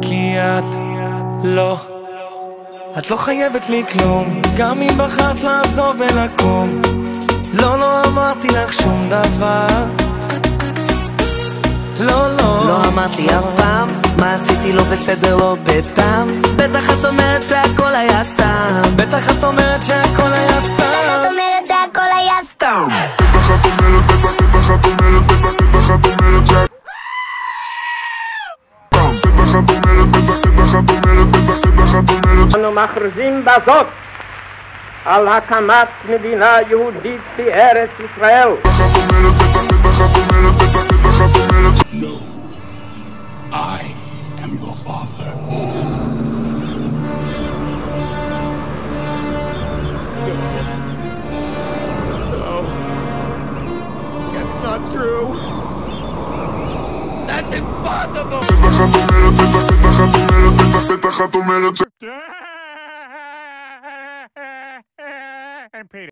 כי את לא, את לא חייבת לי כלום, גם אם בחרת לעזוב ולקום. לא, לא אמרתי לך שום דבר. לא, לא, לא אמרת לי אף פעם מה עשיתי לא בסדר, לא בטעם. בטח את אומרת שהכל היה סתם. בטח את אומרת שהכל היה סתם. בטח את אומרת שהכל היה סתם. בטח את אומרת, בטח את אומרת, בטח את אומרת שהכל בטח את אומרת, בטח את אומרת, בטח את אומרת. אנו מכריזים בזאת על הקמת מדינה יהודית בארץ ישראל. בטח את אומרת, בטח את אומרת, בטח את אומרת. No, I am your father. No, that's not true. That's impossible. בטח את אומרת, בטח את אומרת, בטח את אומרת.